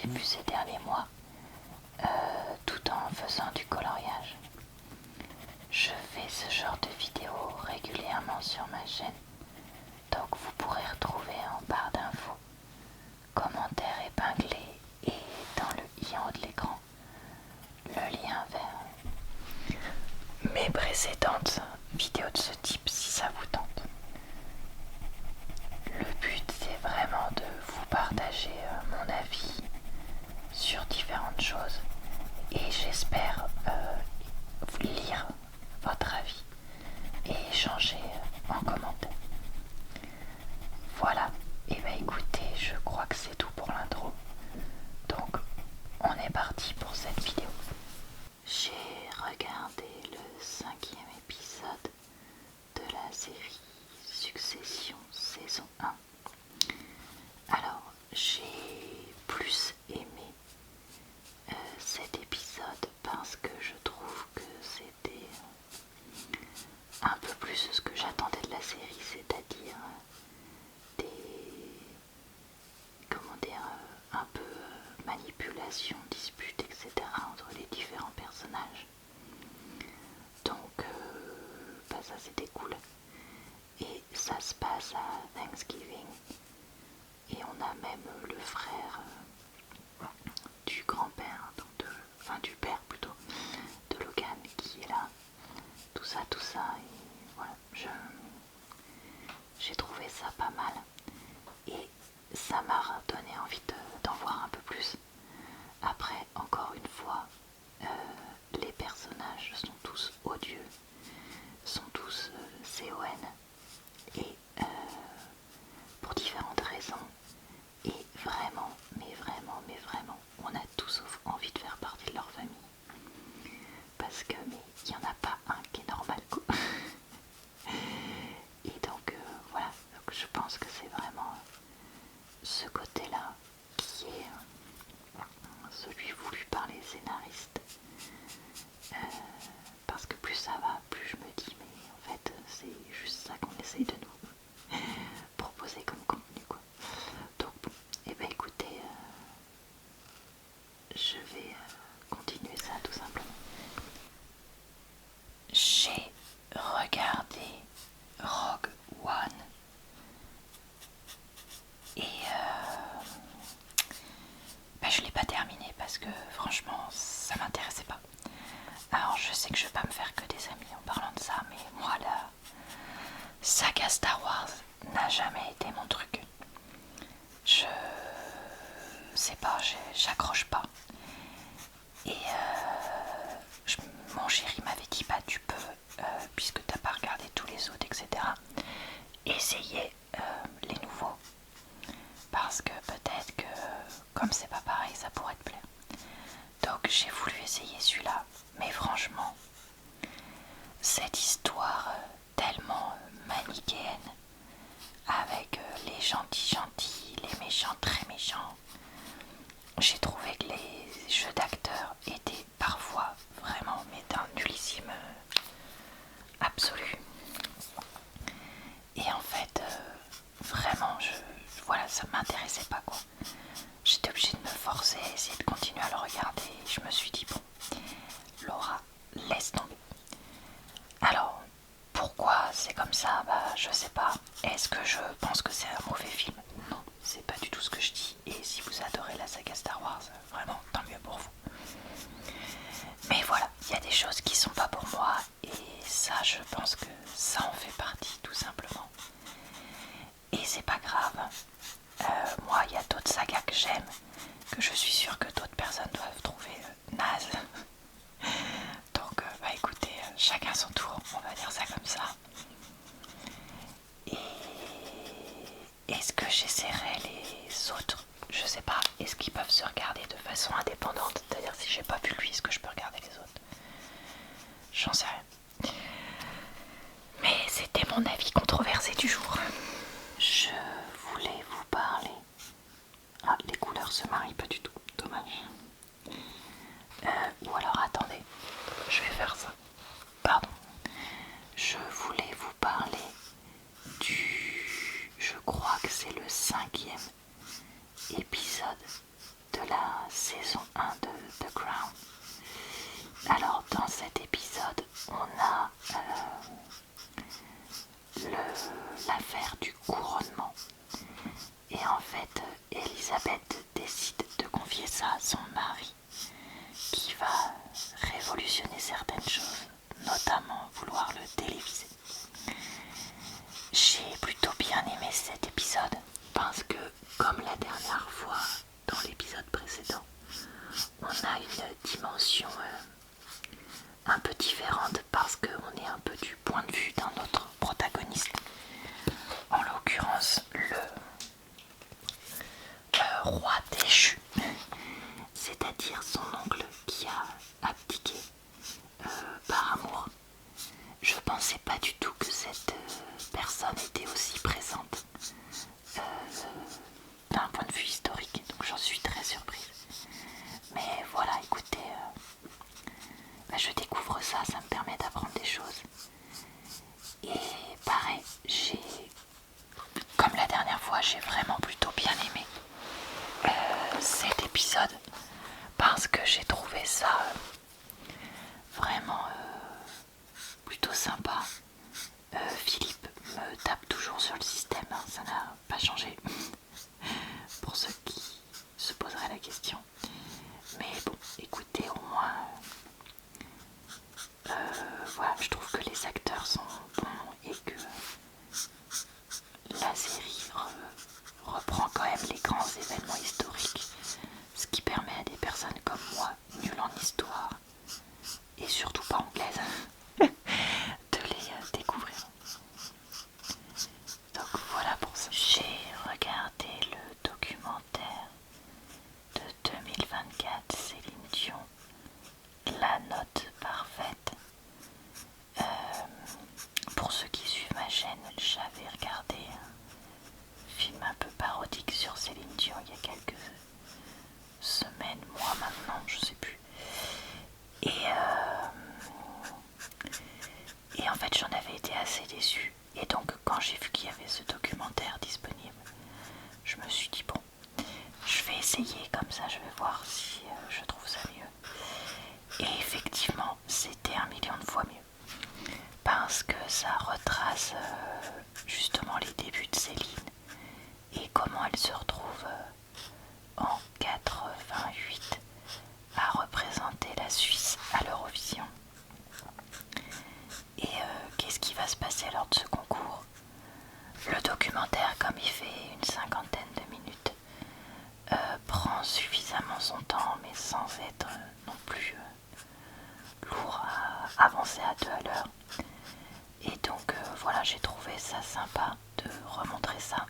j'ai pu ces derniers mois, tout en faisant du coloriage. Je fais ce genre de vidéos régulièrement sur ma chaîne, donc vous pourrez retrouver en barre d'infos, commentaires épinglés et dans le i en haut de l'écran, le lien vers mes précédentes vidéos de ce type si ça vous tente. Le but c'est vraiment de vous partager mon avis sur différentes choses et j'espère lire votre avis et échanger en commentaire. Voilà, et bah écoutez, je crois que c'est tout pour l'intro. Donc on est parti pour cette vidéo. J'ai regardé le 5e épisode de la série Succession saison 1. Alors j'ai plus aimé cet épisode parce que je trouve que c'était un peu plus ce que j'attendais de la série, c'est-à-dire un peu manipulation, dispute, etc. entre les différents personnages. Donc ça c'était cool. Et ça se passe à Thanksgiving. Et on a même le frère du grand-père, du père plutôt, de Logan qui est là. Tout ça, et voilà, j'ai trouvé ça pas mal. Et ça m'a donné envie d'en voir un peu plus. Après, encore une fois, les personnages sont tous odieux, sont tous CON, et pour différentes raisons. Et vraiment, mais vraiment, on a tous envie de faire partie de leur famille. Parce que, mais il n'y en a pas un qui est normal, quoi. Et donc, voilà, donc je pense que c'est vraiment ce côté-là qui est celui voulu par les scénaristes. Parce que plus ça va, plus je me dis, mais en fait, c'est juste ça qu'on essaye de nous proposer comme contenu, quoi. Donc bon, et ben écoutez, je vais continuer ça tout simplement. J'ai regardé Rogue One et je l'ai pas terminé parce que franchement ça m'intéressait pas. Alors je sais que je vais pas me faire que des amis en parlant de ça, mais moi la saga Star Wars n'a jamais été mon truc. Je sais pas, j'accroche pas. Et mon chéri m'avait dit bah tu peux, puisque t'as pas regardé tous les autres, etc., essayer les nouveaux. Parce que peut-être que comme c'est pas pareil, ça pourrait te plaire. Donc j'ai voulu essayer celui-là, mais franchement, cette histoire tellement manichéenne, avec les gentils, les méchants très méchants, j'ai trouvé que les jeux d'acteurs étaient parfois vraiment mais d'un nullissime absolu. Et en fait, vraiment, voilà, ça m'intéressait pas, quoi. J'étais obligée de me forcer à essayer de continuer à le regarder. Et je me suis dit, bon, Laura, laisse tomber. Alors, pourquoi c'est comme ça? Bah, je sais pas. Est-ce que je pense que c'est un mauvais film? Non, c'est pas du tout ce que je dis. Et si vous adorez la saga Star Wars, vraiment, tant mieux pour vous. Mais voilà, il y a des choses qui sont pas pour moi. Et ça, je pense que ça en fait partie, tout simplement. Et c'est pas grave. Moi, il y a d'autres sagas que j'aime, que je suis sûre que d'autres personnes doivent trouver naze. Donc, bah écoutez, chacun son tour, on va dire ça comme ça. Et est-ce que j'essaierai les autres? Je sais pas. Est-ce qu'ils peuvent se regarder de façon indépendante? C'est-à-dire, si j'ai pas vu lui, est-ce que je peux regarder les autres? J'en sais rien. Mais c'était mon avis controversé du jour. Je voulais vous parler. Ah, les couleurs se marient pas du tout, dommage. Ou alors attendez, je vais faire ça. Pardon. Je voulais vous parler je crois que c'est le 5e épisode de de la saison 1 de The Crown. Alors dans cet épisode, on a l'affaire du couronnement. Et en fait, Elisabeth décide de confier ça à son mari, qui va révolutionner certaines choses, notamment vouloir le téléviser. J'ai plutôt bien aimé cet épisode, parce que, comme la dernière fois dans l'épisode précédent, on a une dimension un peu différente, parce qu'on est un peu du point de vue d'un autre protagoniste. En l'occurrence, le roi déchu, c'est-à-dire son oncle qui a abdiqué par amour. Je pensais pas du tout que cette personne était aussi présente d'un point de vue historique, donc j'en suis très surprise. Mais voilà, écoutez, je découvre ça, ça me permet d'apprendre des choses. Et pareil, comme la dernière fois, j'ai vraiment plutôt bien aimé cet épisode, parce que j'ai trouvé ça vraiment plutôt sympa. Philippe me tape toujours sur le système, hein, ça n'a pas changé pour ceux qui se poseraient la question. Mais bon, écoutez, au moins voilà, je trouve que les acteurs sont bons et que la série reprend quand même les grands événements historiques, ce qui permet à des personnes comme moi, nulles en histoire et surtout pas anglaises, de les découvrir. Donc voilà pour ça. J'ai regardé le documentaire de 2024 Céline Dion, La Note Parfaite. Pour ceux qui suivent ma chaîne, j'avais regardé un film un peu parodique sur Céline Dion il y a quelques semaines, mois maintenant, je sais plus. Et en fait, j'en avais été assez déçue. Et donc, quand j'ai vu qu'il y avait ce documentaire disponible, je me suis dit, bon, je vais essayer, comme ça je vais voir si je trouve ça mieux. Et effectivement, c'était 1 million de fois mieux. Parce que ça retrace justement les débuts de Céline et comment elle se retrouve en 88 à représenter la Suisse à l'Eurovision. Et qu'est-ce qui va se passer lors de ce concours? Le documentaire, comme il fait une 50aine de minutes, prend suffisamment son temps, mais sans être non plus lourd à avancer à 2 à l'heure. Et donc voilà, j'ai trouvé ça sympa de remontrer ça.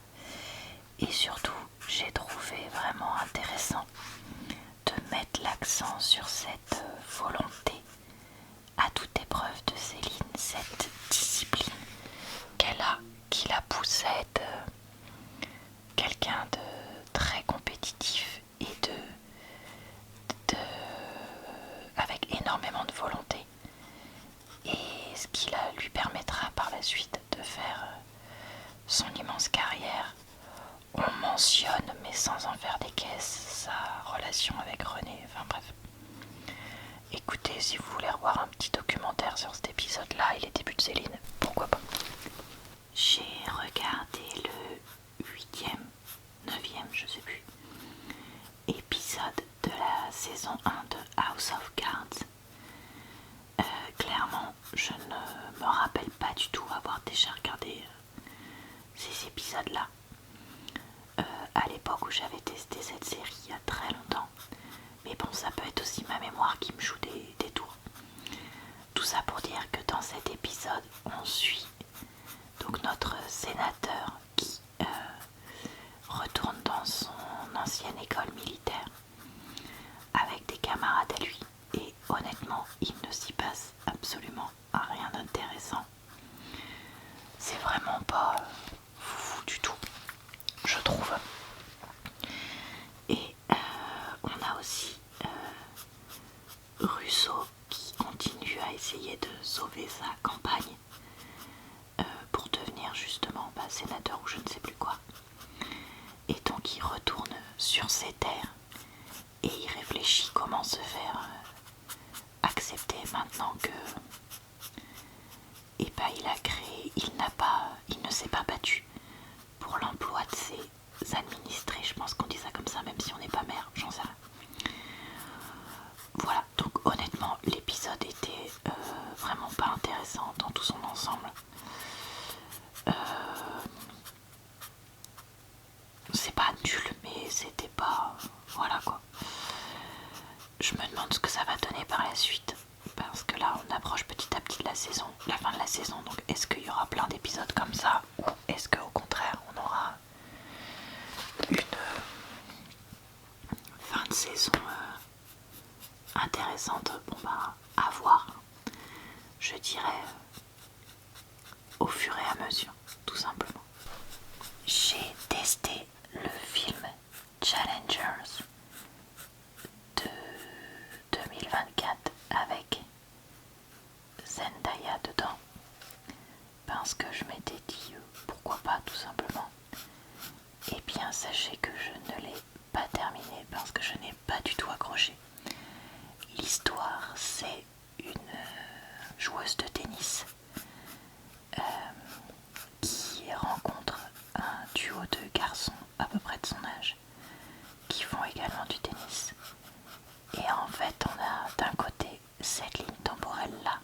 Et surtout, j'ai trouvé vraiment intéressant de mettre l'accent sur cette volonté à toute épreuve de Céline, cette discipline qu'elle a, qui la pousse à être quelqu'un de très compétitif et avec énormément de volonté. Et ce qui lui permettra par la suite de faire son immense carrière. On mentionne, mais sans en faire des caisses, sa relation avec René, enfin bref. Écoutez, si vous voulez revoir un petit documentaire sur cet épisode-là et les débuts de Céline, pourquoi pas. J'ai regardé le 8e, 9e, je sais plus, épisode de la saison 1 de House of Cards. Clairement, je ne me rappelle pas du tout avoir déjà regardé ces épisodes-là. À l'époque où j'avais testé cette série il y a très longtemps. Mais bon, ça peut être aussi ma mémoire qui me joue des tours. Tout ça pour dire que dans cet épisode, on suit donc notre sénateur qui retourne dans son ancienne école militaire avec des camarades à lui. Et honnêtement, il ne s'y passe absolument rien d'intéressant. C'est vraiment pas fou du tout, je trouve. Et on a aussi Rousseau qui continue à essayer de sauver sa campagne pour devenir justement sénateur ou je ne sais plus quoi. Et donc il retourne sur ses terres se faire accepter maintenant que il ne s'est pas battu pour l'emploi de ses administrés. Je pense qu'on dit ça comme ça, même si on n'est pas maire, j'en sais rien. Voilà, donc honnêtement, l'épisode était vraiment pas intéressant dans tout son ensemble. C'est pas nul, mais c'était pas... Voilà quoi. Je me demande ce que ça va donner par la suite. Parce que là, on approche petit à petit de la saison, la fin de la saison. Donc est-ce qu'il y aura plein d'épisodes comme ça, ou est-ce qu'au contraire, on aura une fin de saison intéressante? Bon bah, à voir. Je dirais au fur et à mesure, tout simplement. J'ai testé le film Challengers de 2024 avec Zendaya dedans, parce que je m'étais dit pourquoi pas, tout simplement. Et bien sachez que je ne l'ai pas terminé parce que je n'ai pas du tout accroché. L'histoire, c'est une joueuse de tennis qui rencontre un duo de garçons à peu près de son âge qui font également du tennis. Et en fait, on a d'un côté cette ligne temporelle là,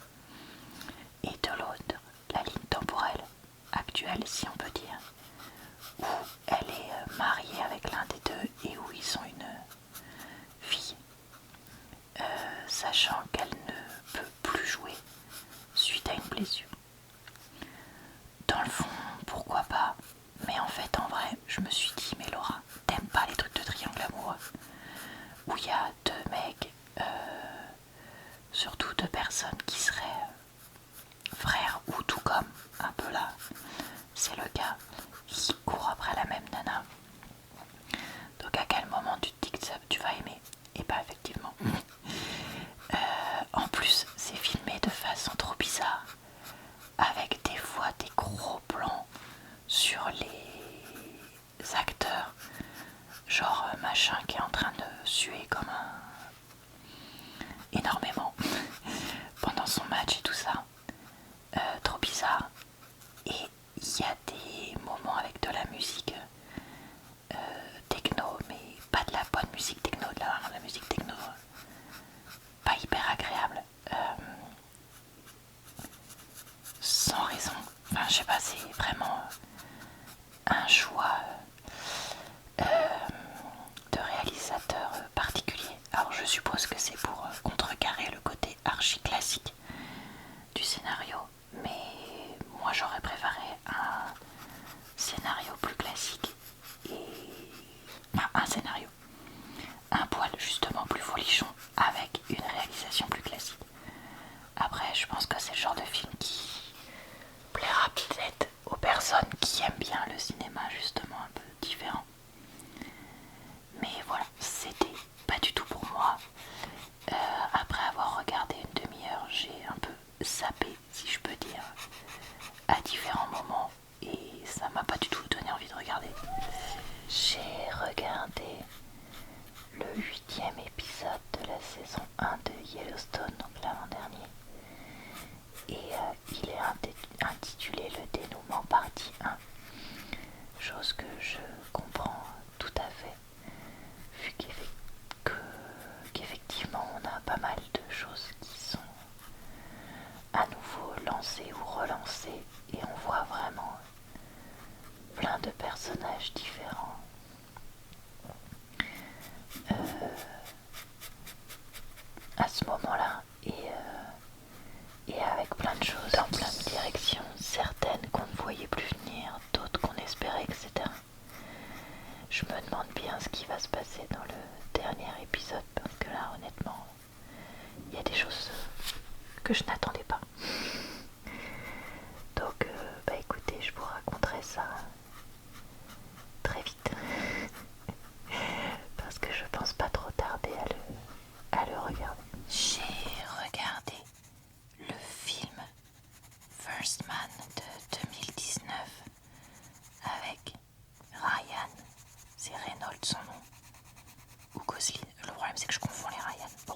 et de l'autre la ligne temporelle actuelle, si on peut dire, où elle est mariée avec l'un des deux et où ils ont une fille, sachant qu'elle ne peut plus jouer suite à une blessure. Dans le fond, pourquoi pas, mais en fait, en vrai, je me suis dit, mais Laura, t'aimes pas les trucs de triangle amoureux où il y a deux mecs, surtout deux personnes qui seraient frères ou tout comme, un peu là, c'est le cas, qui courent après la même nana. Donc à quel moment tu te dis que tu vas aimer? Et pas effectivement. En plus, c'est filmé de façon trop bizarre, avec des fois des gros plans sur les acteurs, genre machin qui est en train de suer comme un... énormément pendant son match et tout ça, trop bizarre. Et il y a des moments avec de la musique techno, mais pas de la bonne musique techno, de la musique techno pas hyper agréable, sans raison. Enfin, je sais pas, c'est vraiment un choix de réalisateur particulier. Alors je suppose que c'est pour contrecarrer le côté archi classique du scénario, mais moi j'aurais préféré un scénario plus classique et... enfin, un scénario un poil justement plus folichon avec une réalisation plus classique. Après, je pense que c'est le genre de film qui plaira peut-être aux personnes qui aiment bien le cinéma justement un peu différent. Mais voilà, c'était pas du tout pour moi. Après avoir regardé une demi-heure, j'ai un peu zappé, si je peux dire, à différents moments et ça m'a pas du tout donné envie de regarder. J'ai regardé le 8e épisode de la saison 1 de Yellowstone, donc l'avant-dernier. Et il est intitulé Le dénouement partie 1. Chose que je comprends tout à fait, vu qu'effectivement on a pas mal de choses qui sont à nouveau lancées ou relancées et on voit vraiment plein de personnages différents. À ce moment-là et avec plein de choses dans plein de directions, certaines qu'on ne voyait plus venir, d'autres qu'on espérait, etc. Je me demande bien ce qui va se passer dans le dernier épisode parce que là honnêtement il y a des choses que je n'attendais pas. Donc bah écoutez, je vous raconterai ça très vite parce que je pense pas trop tarder à le regarder. J'ai regardé le film First Man de 2019 avec Ryan, c'est Reynolds son nom, ou Gosling. Le problème c'est que je confonds les Ryan. Bon,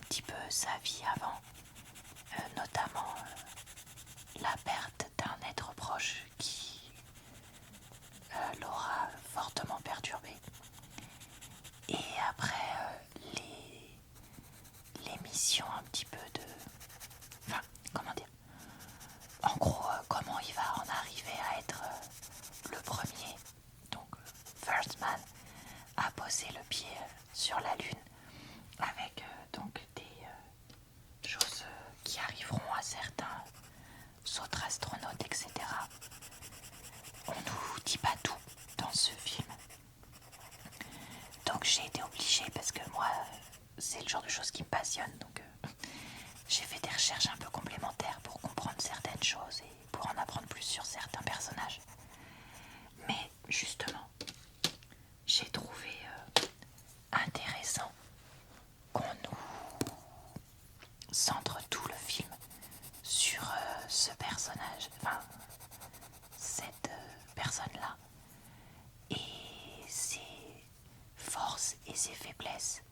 petit peu sa vie avant, notamment la perte d'un être proche qui l'aura fortement perturbé. Et après les missions un petit peu de... Enfin, comment dire? En gros, comment il va en arriver à être le premier, donc First Man, à poser le pied sur la Lune, avec donc des choses qui arriveront à certains autres astronautes, etc. On nous dit pas tout dans ce film. Donc j'ai été obligée, parce que moi, c'est le genre de choses qui me passionne, donc j'ai fait des recherches un peu complémentaires pour comprendre certaines choses et pour en apprendre plus sur certains personnages. Mais justement, j'ai trouvé intéressant qu'on nous centre tout le film sur ce personnage, enfin cette personne-là, et ses forces et ses faiblesses.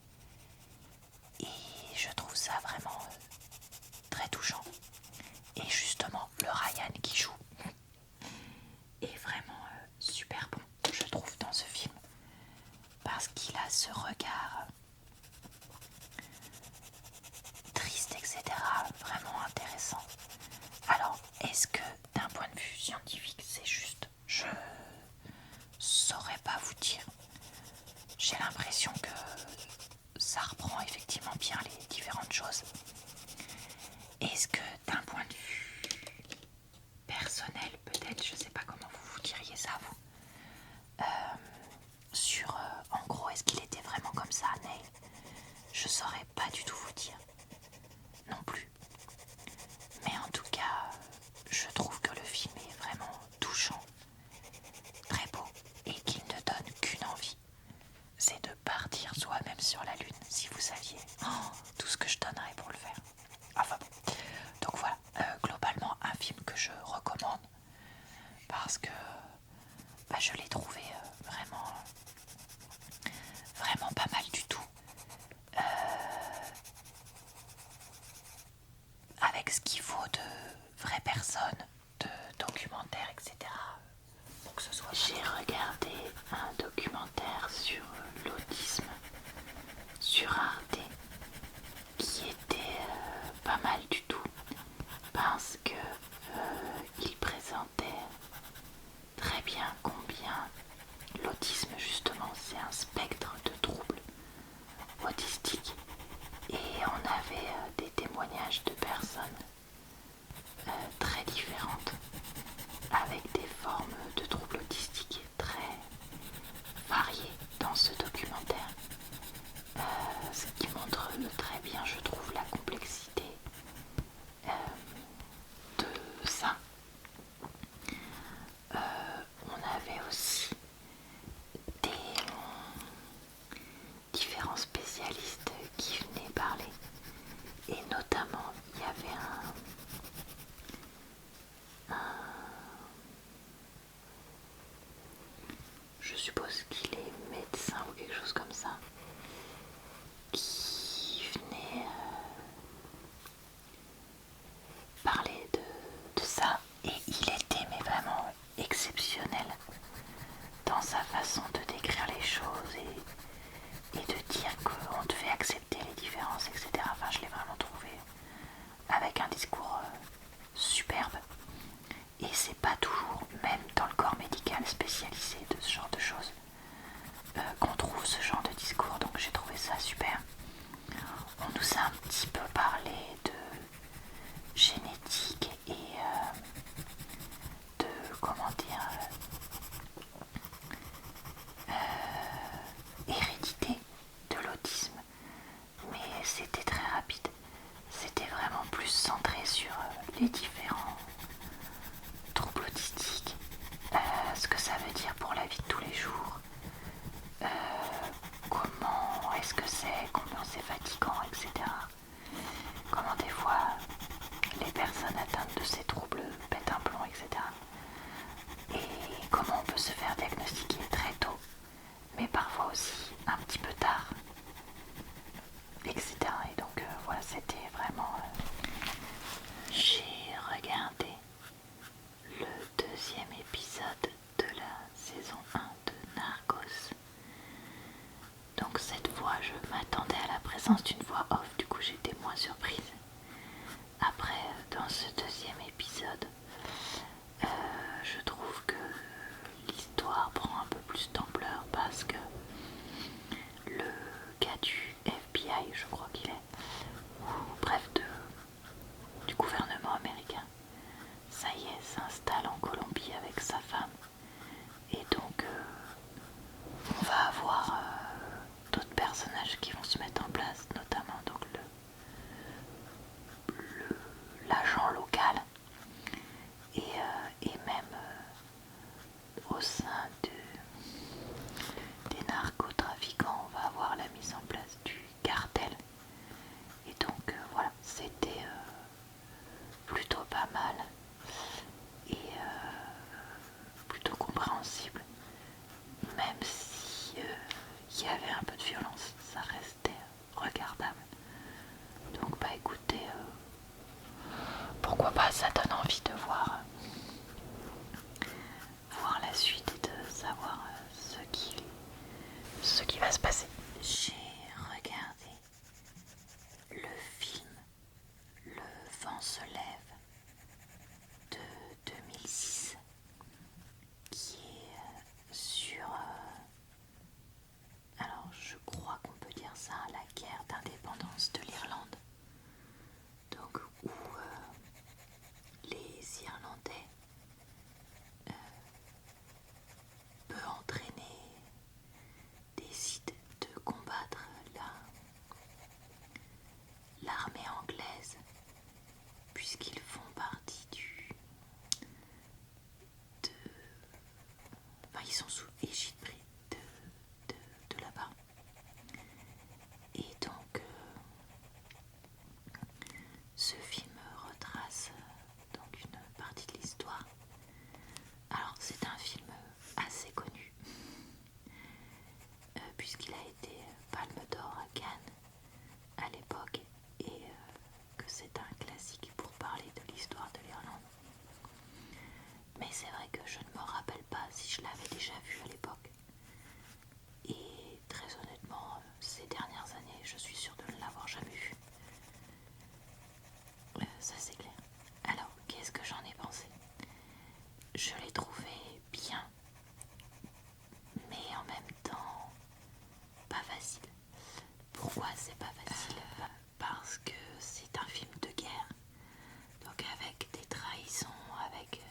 Et je trouve ça vraiment très touchant. Et justement, le Ryan qui joue est vraiment super bon, je trouve, dans ce film. Parce qu'il a ce regard triste, etc. Vraiment intéressant. Alors, est-ce que d'un point de vue scientifique, c'est juste? Je saurais pas vous dire. J'ai l'impression que ça reprend effectivement bien les différentes choses. Est-ce que d'un point de vue personnel, peut-être, je sais pas comment vous diriez ça, vous, sur en gros, est-ce qu'il était vraiment comme ça, Neil? Je saurais pas du tout vous dire non plus. Mais en tout cas, je trouve que le film est vraiment touchant, très beau, et qu'il ne donne qu'une envie, c'est de partir soi-même sur la Lune. Si vous saviez tout ce que je donnerais pour le faire. Enfin bon. Donc voilà, globalement un film que je recommande parce que je l'ai trouvé vraiment pas mal du tout. Avec ce qu'il faut de vraies personnes, de documentaires, etc. Pour que ce soit... J'ai regardé un documentaire sur l'autisme sur Arte qui était pas mal du tout parce que il présentait très bien combien l'autisme, justement, c'est un spectre de troubles autistiques, et on avait des témoignages de personnes très différentes avec des formes de troubles autistiques très variées dans ce documentaire, ce qui montre très bien, je trouve, la complexité de ça. On avait aussi des différents spécialistes qui venaient parler, et notamment il y avait je suppose qu'il est médecin ou quelque chose comme ça, qui venait voix off, du coup j'étais moins surprise. Après, dans ce deuxième épisode, je trouve que l'histoire prend un peu plus d'ampleur parce que le gars du FBI, je crois qu'il est, ou bref du gouvernement américain, ça y est, s'installe en Colombie avec sa femme. Et donc on va avoir d'autres personnages qui vont se mettre en place, notamment donc l'agent local et même au sein des narcotrafiquants, on va avoir la mise en place du cartel. Et donc voilà, c'était plutôt pas mal et plutôt compréhensible, même si il y avait un peu de violence, ça restait regardable. Donc bah écoutez, pourquoi pas, ça donne envie de voir la suite et de savoir ce qui va se passer. J'ai regardé le film Le vent se lève de 2006 qui est sur alors je crois qu'on peut dire ça, la guerre d'indépendance de l'Irlande, donc où les Irlandais peut entraîner, décident de combattre l'armée anglaise puisqu'ils font partie enfin ils sont sous égide de là-bas. Et donc ce film retrace donc une partie de l'histoire. Alors c'est un film assez connu puisqu'il a été Palme d'Or à Cannes à l'époque et que c'est un classique pour parler de l'histoire de l'Irlande. Mais c'est vrai que je ne me rappelle pas si je l'avais déjà vu à l'époque. Et très honnêtement, ces dernières années, je suis sûre de ne l'avoir jamais vu. Ça c'est clair. Alors, qu'est-ce que j'en ai pensé? Je l'ai trouvé bien, mais en même temps pas facile. Pourquoi c'est pas facile? Parce que c'est un film de guerre, donc avec des trahisons, avec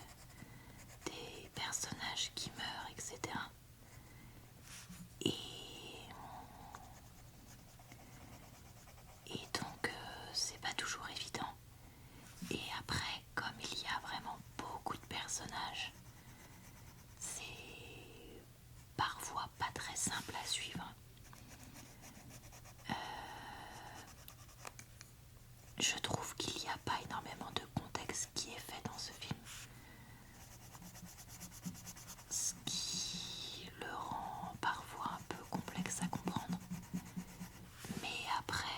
des personnages qui meurent, etc. Et donc c'est pas toujours évident. Et après, comme il y a vraiment beaucoup de personnages, c'est parfois pas très simple à suivre. Je trouve qu'il n'y a pas énormément de contexte qui est fait dans ce film, ce qui le rend parfois un peu complexe à comprendre. Mais après,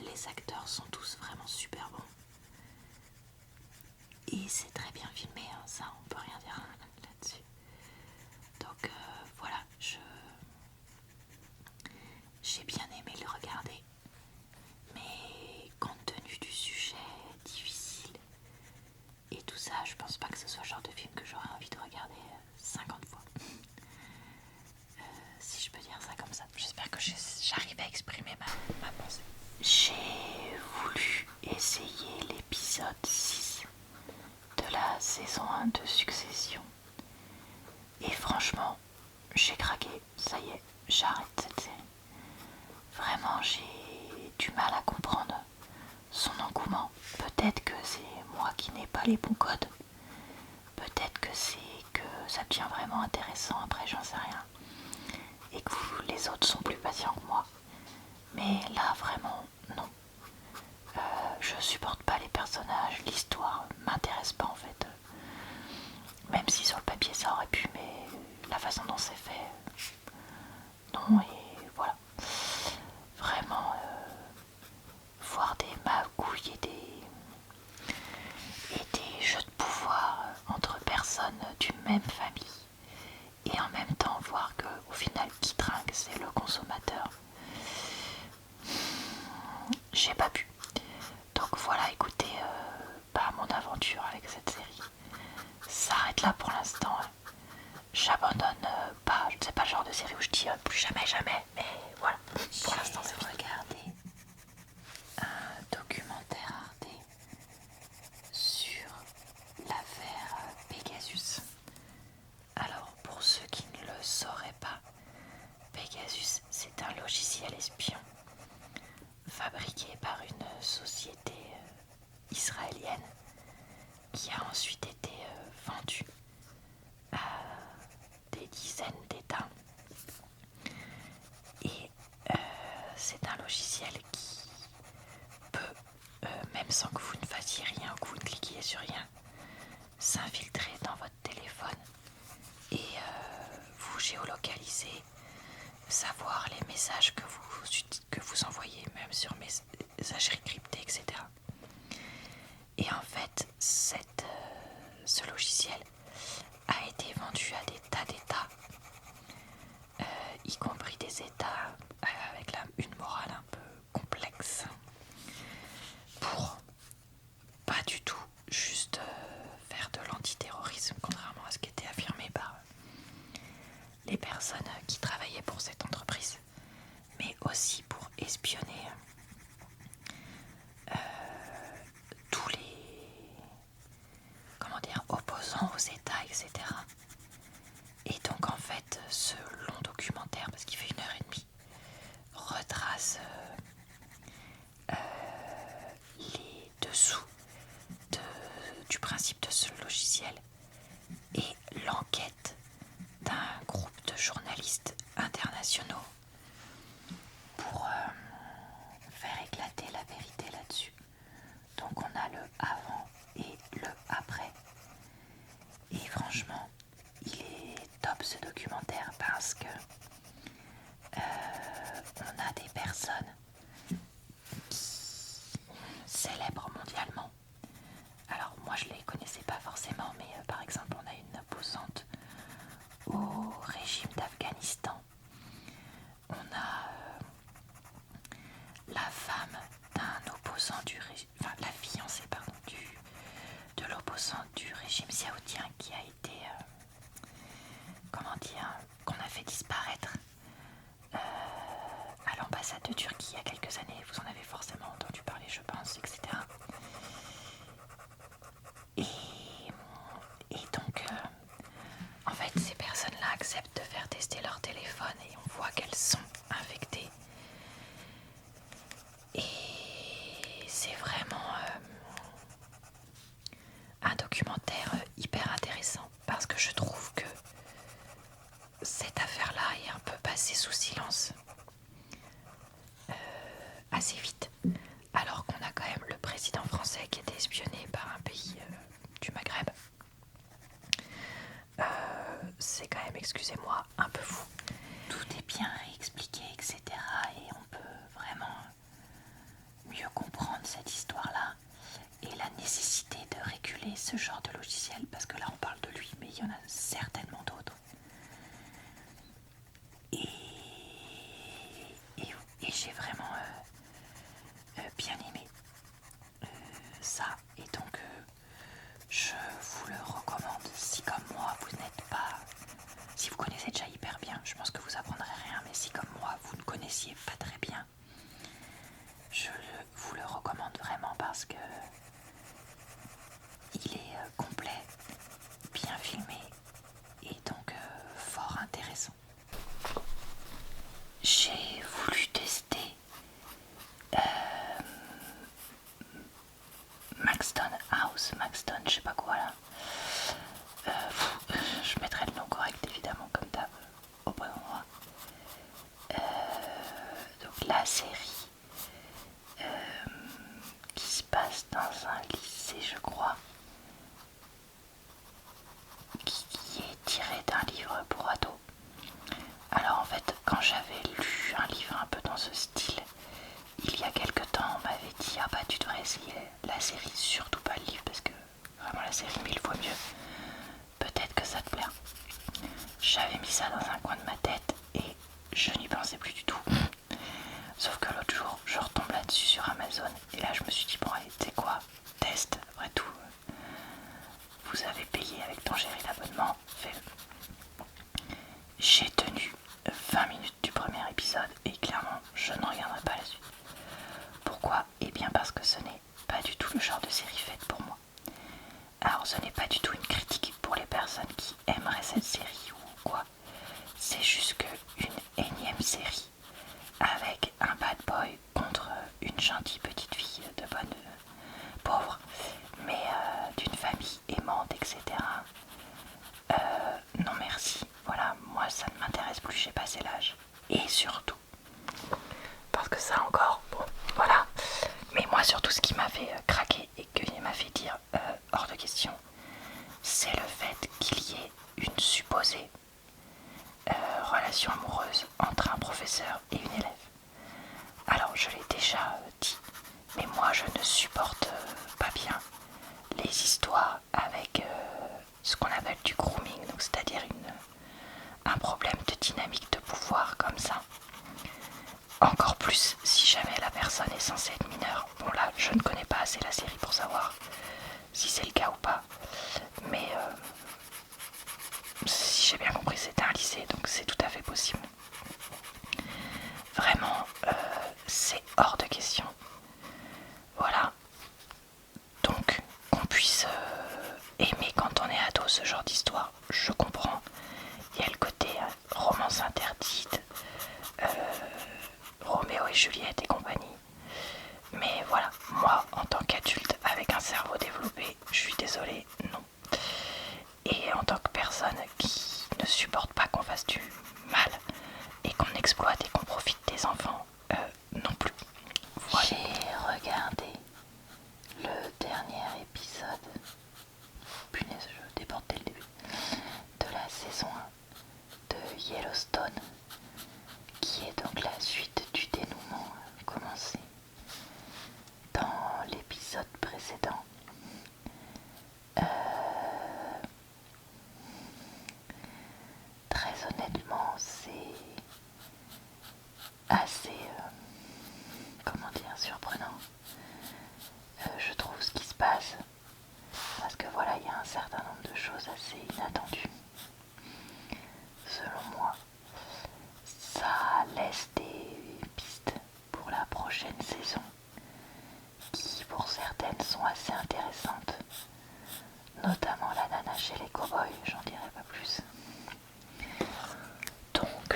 les acteurs sont tous vraiment super bons. Et c'est très bien filmé, hein, ça on peut rien dire là-dessus. Donc voilà, j'ai bien aimé le regarder. Mais compte tenu du sujet difficile et tout ça, je pense pas que ce soit le genre de film que j'aurais envie de regarder 50 fois. Si je peux dire ça comme ça. J'espère que j'arrive à exprimer ma pensée. J'ai voulu essayer l'épisode 6 de la saison 1 de Succession. Et franchement, j'ai craqué. Ça y est, j'arrête cette série. Vraiment, j'ai du mal à comprendre son engouement. Peut-être que c'est moi qui n'ai pas les bons codes. Peut-être que c'est que ça devient vraiment intéressant après, j'en sais rien. Et que les autres sont plus patients que moi. Mais là, vraiment, non. Je supporte pas les personnages, l'histoire m'intéresse pas en fait. Même si sur le papier ça aurait pu, mais la façon dont c'est fait, non, et voilà. Vraiment, voir des magouilles et des jeux de pouvoir entre personnes d'une même famille, et en même temps voir que au final qui trinque c'est le consommateur. j'ai pas pu. Donc voilà, écoutez, mon aventure avec cette série s'arrête là pour l'instant. J'abandonne pas, c'est pas le genre de série où je dis plus jamais, jamais, mais voilà, pour l'instant c'est regardé un documentaire Arte sur l'affaire Pegasus. Alors, pour ceux qui ne le sauraient pas, Pegasus, c'est un logiciel espion fabriqué par une société israélienne qui a ensuite été vendu à des dizaines d'États. Et c'est un logiciel qui peut, même sans que vous ne fassiez rien, que vous ne cliquiez sur rien, s'infiltrer dans votre téléphone et vous géolocaliser, savoir les messages que vous envoyez, même sur messagerie cryptée, etc. Et en fait, ce logiciel a été vendu à des tas d'États, y compris des États avec une morale un peu complexe, pour pas du tout juste faire de l'antiterrorisme, contrairement à ce qui était affirmé par les personnes qui travaillaient pour cette entreprise, mais aussi pour espionner tous les opposants aux États, etc. Et donc en fait, ce long documentaire, parce qu'il fait 1h30, retrace les dessous du principe de ce logiciel et l'enquête d'un groupe de journalistes internationaux pour faire éclater la vérité là-dessus. Donc on a le avant et le après. Et franchement, il est top ce documentaire parce que on a des personnes célèbres mondialement. Alors moi je les connaissais pas forcément, mais par exemple on a une opposante au régime d'Afghanistan. On a la femme d'un opposant du régime, enfin la fiancée pardon, de l'opposant du régime saoudien qui a été, qu'on a fait disparaître à l'ambassade de Turquie il y a quelques années. Vous en avez forcément entendu parler, je pense, etc. Et donc, en fait, ces personnes-là acceptent de faire tester leur téléphone et on voit qu'elles sont infectées. Et c'est vraiment un documentaire hyper intéressant parce que je trouve que cette affaire-là est un peu passée sous silence assez vite, alors qu'on a quand même le président français qui était espionné par un pays du Maghreb. C'est quand même, excusez-moi, un peu fou. Tout est bien réexpliqué, etc. Et on peut vraiment mieux comprendre cette histoire-là et la nécessité de réguler ce genre de logiciel, parce que là on parle de lui, mais il y en a certainement d'autres. Et j'ai vraiment bien aimé ça, et donc je vous le recommande si comme moi vous n'êtes pas, si vous connaissez déjà hyper bien, je pense que vous apprendrez rien, mais si comme moi vous ne connaissiez pas très bien, je vous le recommande vraiment parce que il est complet, bien filmé et donc fort intéressant. J'ai voulu tester Maxton, je sais pas quoi là. Je mettrai le nom correct évidemment comme d'hab au bon endroit. Donc la série qui se passe dans Amazon. Et là je me suis dit bon allez, tu sais quoi, test, après tout, vous avez payé avec ton chéri l'abonnement, fais-le. J'ai tenu 20 minutes du premier épisode et clairement je ne regarderai pas la suite. Pourquoi? Eh bien parce que ce n'est pas du tout le genre de série faite pour moi. Alors ce n'est pas du tout une critique pour les personnes qui aimeraient cette série ou quoi. C'est juste qu'une énième série avec un bad boy contre une gentille petite fille de bonne pauvre, mais d'une famille aimante, etc. Non merci, voilà, moi ça ne m'intéresse plus, j'ai passé l'âge. Et surtout, parce que ça encore, bon, voilà. Mais moi surtout ce qui m'a fait craquer et qui m'a fait dire hors de question, c'est le fait qu'il y ait une supposée relation amoureuse entre un professeur et une élève. Alors je l'ai déjà dit, mais moi je ne supporte pas bien les histoires avec ce qu'on appelle du grooming, donc c'est-à-dire un problème de dynamique de pouvoir comme ça. Encore plus si jamais la personne est censée être mineure. Bon là je ne connais pas assez la série pour savoir si c'est le cas ou pas, mais si j'ai bien compris c'était un lycée, donc c'est tout à fait possible. Vraiment c'est hors de question. Voilà, donc qu'on puisse aimer quand on est ado ce genre d'histoire, je comprends. Il y a le côté romance interdite, Roméo et Juliette et compagnie. Mais voilà, moi en tant qu'adulte avec un cerveau développé, je suis désolée, non. Et en tant que personne qui ne supporte pas qu'on fasse du mal et qu'on exploite et qu'on profite des enfants, non plus. Voilà. J'ai regardé le dernier épisode, punaise je déborde dès le début, de la saison 1 de Yellowstone, qui est donc la suite du dénouement commencé dans l'épisode précédent. Très honnêtement, c'est assez, comment dire, surprenant. Je trouve ce qui se passe, parce que voilà, il y a un certain nombre de choses assez inattendues. Selon moi, ça laisse des pistes pour la prochaine saison, qui pour certaines sont assez intéressantes, notamment la nana chez les cow-boys, j'en dirai pas plus. Donc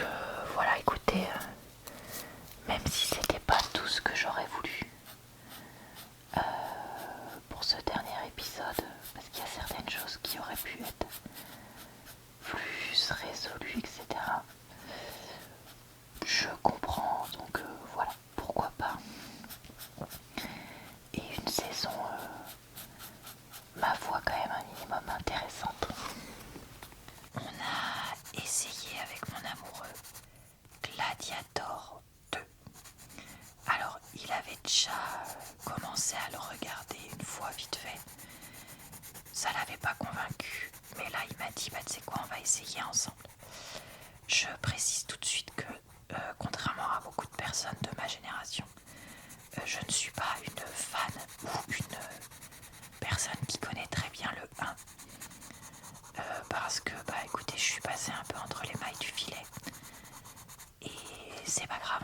voilà, écoutez, même si c'était pas tout ce que j'aurais voulu pour ce dernier épisode, parce qu'il y a certaines choses qui auraient pu être plus résolues, etc. Je comprends, donc voilà, pourquoi pas. Et une saison, ma foi, quand même un minimum intéressante. On a essayé avec mon amoureux Gladiator 2. Alors, il avait déjà commencé à le regarder une fois vite fait. Ça l'avait pas convaincu, mais là il m'a dit bah tu sais quoi, on va essayer ensemble. Je précise tout de suite que contrairement à beaucoup de personnes de ma génération, je ne suis pas une fan ou une personne qui connaît très bien le 1, parce que bah écoutez, je suis passée un peu entre les mailles du filet et c'est pas grave.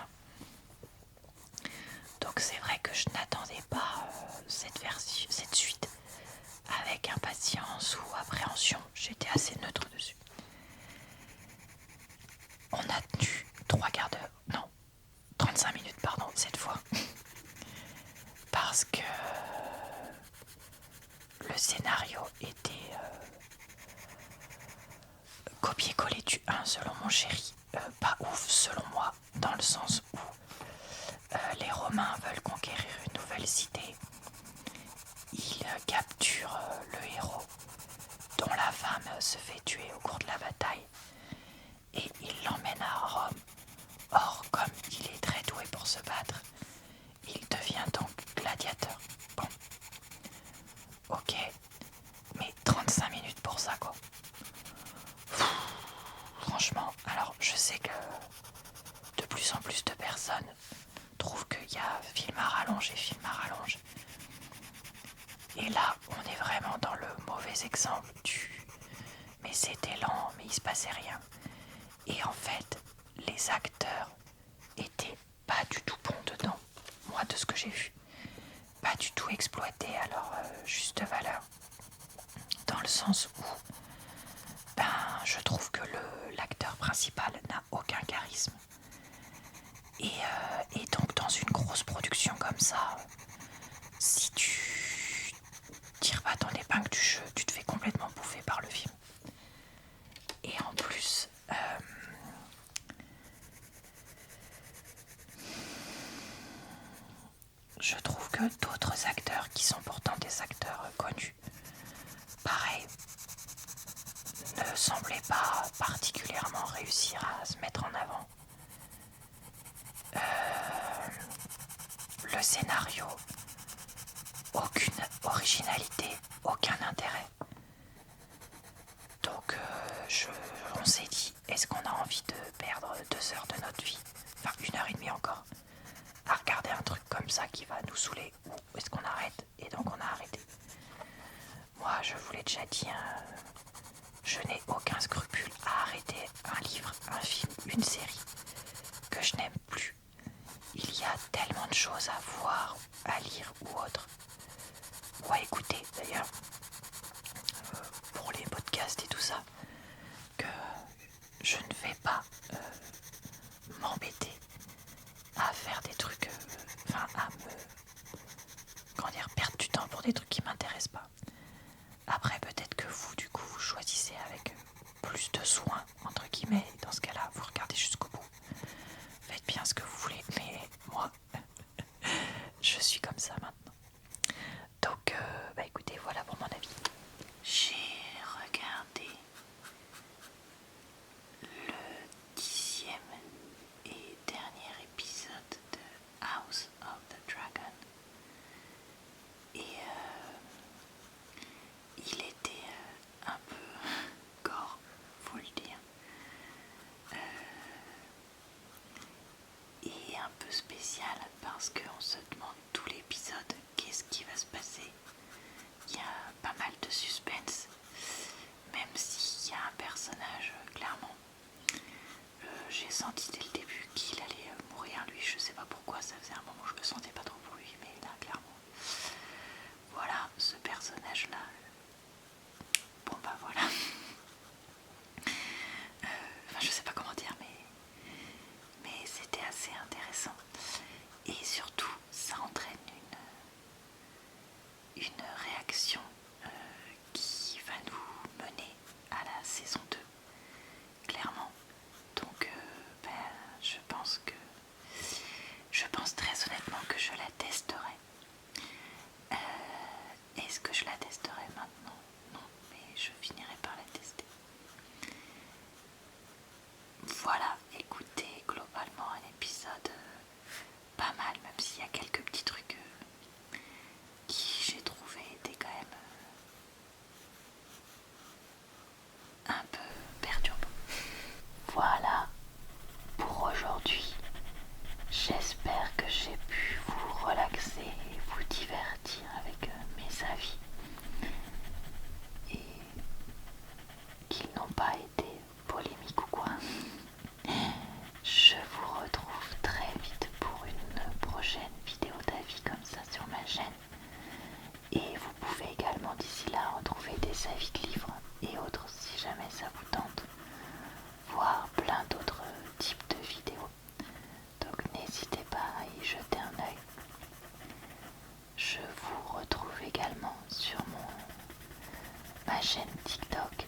Donc c'est vrai que je n'attendais pas cette suite avec impatience ou appréhension. J'étais assez neutre dessus. On a tenu 3 quarts d'heure, non, 35 minutes pardon, cette fois. Parce que le scénario était copier-coller du 1 selon mon chéri. Pas ouf selon moi, dans le sens où les Romains veulent conquérir une nouvelle cité. Ils capturent le héros, dont la femme se fait tuer au cours de la bataille, et ils l'emmènent à Rome. Or, comme il est très doué pour se battre, il devient donc gladiateur. Bon, ok, mais 35 minutes pour ça quoi. Franchement, alors je sais que de plus en plus de personnes trouvent qu'il y a film à rallonge et film à rallonge. Et là, on est vraiment dans le mauvais exemple du mais c'était lent, mais il se passait rien. Et en fait, les acteurs étaient pas du tout bons dedans, moi de ce que j'ai vu. Pas du tout exploités à leur juste valeur. Dans le sens où je trouve que l'acteur principal n'a aucun charisme. Et donc dans une grosse production comme ça, si tu tires pas ton épingle du jeu, tu te fais complètement bouffer par le film. Et en plus, je trouve que d'autres acteurs qui sont pourtant des acteurs connus, pareil, ne semblaient pas particulièrement réussir à se mettre en avant. Le scénario, aucune originalité, aucun intérêt. Donc on s'est dit, est-ce qu'on a envie de perdre 2 heures de notre vie, enfin 1 heure et demie encore, à regarder un truc comme ça qui va nous saouler, ou est-ce qu'on arrête? Et donc on a arrêté. Moi je vous l'ai déjà dit, je n'ai aucun scrupule à arrêter un livre, un film, une série que je n'aime plus. Il y a tellement de choses à voir, à lire ou autre, ou à écouter d'ailleurs, pour les podcasts et tout ça, que je ne vais pas m'embêter à faire des trucs, à perdre du temps pour des trucs qui m'intéressent pas. Après peut-être que vous du coup vous choisissez avec plus de soin entre guillemets, dans ce cas-là vous regardez jusqu'au bout, faites bien ce que vous voulez, mais moi je suis comme ça maintenant. Donc écoutez, voilà pour mon avis. J'ai regardé le 10e et dernier épisode de House of the Dragon et il était un peu gore, faut le dire, et un peu spécial parce qu'on se demande tout l'épisode qu'est-ce qui va se passer. Il y a pas mal de suspense, même s'il y a un personnage, clairement, j'ai senti dès le début qu'il allait mourir lui, je sais pas pourquoi, ça faisait un moment où je me sentais pas trop pour lui, mais là clairement, voilà, ce personnage là, bon bah voilà, je sais pas comment dire, mais c'était assez intéressant, et surtout ça entraîne une réaction qui va nous mener à la saison 2, clairement. Donc je pense très honnêtement que je la testerai. Est-ce que je la testerai maintenant? Non, mais je finirai par la tester. Voilà, écoutez, globalement un épisode pas mal, même s'il y a quelques petits trucs qui j'ai trouvé étaient quand même un peu perturbants. Voilà pour aujourd'hui. J'espère que j'ai pu vous relaxer et vous divertir avec mes avis et qu'ils n'ont pas été polémiques ou quoi. Je vous retrouve très vite pour une prochaine vidéo d'avis comme ça sur ma chaîne. Et vous pouvez également d'ici là retrouver des avis de livres et autres si jamais ça vous tente, voire plein d'autres types de vidéos. Donc n'hésitez pas à y jeter un œil. Je vous retrouve également sur ma chaîne TikTok